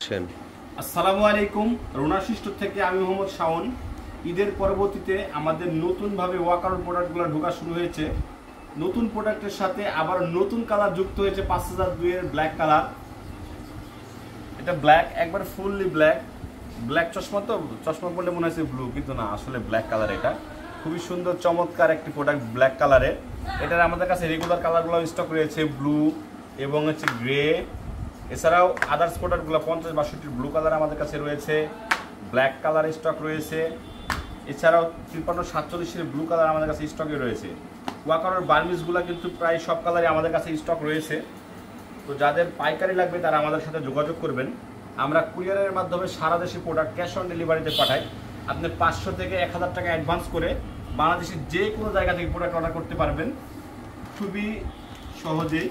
আসসালামু আলাইকুম। রোনাশি স্টোর থেকে আমি মোহাম্মদ শাওন। ঈদের পরবর্তীতে আমাদের নতুনভাবে ওয়াকার প্রোডাক্টগুলো ঢোকা শুরু হয়েছে। নতুন প্রোডাক্টের সাথে আবার নতুন কালার যুক্ত হয়েছে 5002 এর ব্ল্যাক কালার। এটা ব্ল্যাক, একবার ফুললি ব্ল্যাক। ব্ল্যাক চশমা, তো চশমা পরলে মনে হচ্ছে ব্লু, কিন্তু না, আসলে ব্ল্যাক কালার। এটা খুবই সুন্দর চমৎকার একটি প্রোডাক্ট ব্ল্যাক কালারের। এটার আমাদের কাছে রেগুলার কালারগুলো স্টক রয়েছে, ব্লু এবং হচ্ছে গ্রে। এছাড়াও আদার্স প্রোডাক্টগুলো 50-62 ব্লু কালার আমাদের কাছে রয়েছে, ব্ল্যাক কালার স্টক রয়েছে। এছাড়াও 53-47 ব্লু কালার আমাদের কাছে স্টকে রয়েছে। ওয়াকারের বার্মিসগুলো কিন্তু প্রায় সব কালারই আমাদের কাছে স্টক রয়েছে। তো যাদের পাইকারি লাগবে তারা আমাদের সাথে যোগাযোগ করবেন। আমরা কুরিয়ারের মাধ্যমে সারা দেশে প্রোডাক্ট ক্যাশ অন ডেলিভারিতে পাঠাই। আপনি 500 থেকে 1000 টাকা অ্যাডভান্স করে বাংলাদেশের যে কোনো জায়গা থেকে প্রোডাক্ট অর্ডার করতে পারবেন খুবই সহজেই।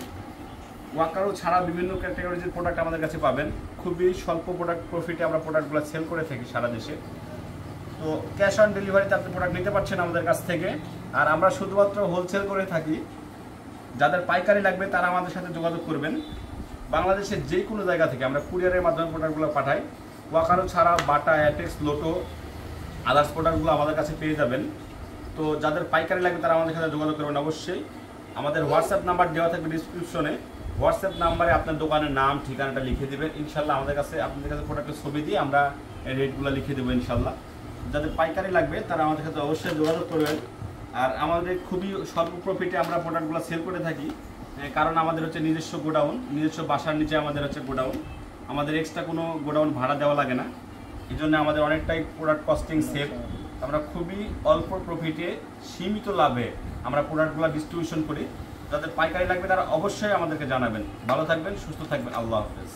ওয়াকারও ছাড়া বিভিন্ন ক্যাটাগরিজের প্রোডাক্ট আমাদের কাছে পাবেন। খুবই স্বল্প প্রোডাক্ট প্রফিটে আমরা প্রোডাক্টগুলো সেল করে থাকি সারা দেশে। তো ক্যাশ অন ডেলিভারিতে আপনি প্রোডাক্ট নিতে পারছেন আমাদের কাছ থেকে। আর আমরা শুধুমাত্র হোলসেল করে থাকি। যাদের পাইকারি লাগবে তারা আমাদের সাথে যোগাযোগ করবেন। বাংলাদেশের যে কোনো জায়গা থেকে আমরা কুরিয়ারের মাধ্যমে প্রোডাক্টগুলো পাঠাই। ওয়াকারও ছাড়া বাটা, অ্যাটেক্স, লোটো, আদার্স প্রোডাক্টগুলো আমাদের কাছে পেয়ে যাবেন। তো যাদের পাইকারি লাগবে তারা আমাদের সাথে যোগাযোগ করবেন অবশ্যই। আমাদের হোয়াটসঅ্যাপ নাম্বার দেওয়া থাকবে ডিসক্রিপশনে। হোয়াটসঅ্যাপ নাম্বারে আপনার দোকানের নাম, ঠিকানাটা লিখে দেবেন। ইনশাল্লাহ আপনাদের কাছে প্রোডাক্টের ছবি দিয়ে আমরা রেটগুলো লিখে দেবো ইনশাল্লাহ। যাদের পাইকারি লাগবে তারা আমাদের সাথে অবশ্যই যোগাযোগ করবেন। আর আমাদের খুবই স্বল্প প্রফিটে আমরা প্রোডাক্টগুলো সেল করে থাকি, কারণ আমাদের হচ্ছে নিজস্ব গোডাউন, নিজস্ব বাসার নিচে আমাদের হচ্ছে গোডাউন। আমাদের এক্সট্রা কোনো গোডাউন ভাড়া দেওয়া লাগে না। এই জন্য আমাদের অনেকটাই প্রোডাক্ট কস্টিং সেভ। আমরা খুবই অল্প প্রফিটে সীমিত লাভে আমরা প্রোডাক্টগুলো ডিস্ট্রিবিউশন করি। যাদের পাইকারি লাগবে তারা অবশ্যই আমাদেরকে জানাবেন। ভালো থাকবেন, সুস্থ থাকবেন। আল্লাহ হাফেজ।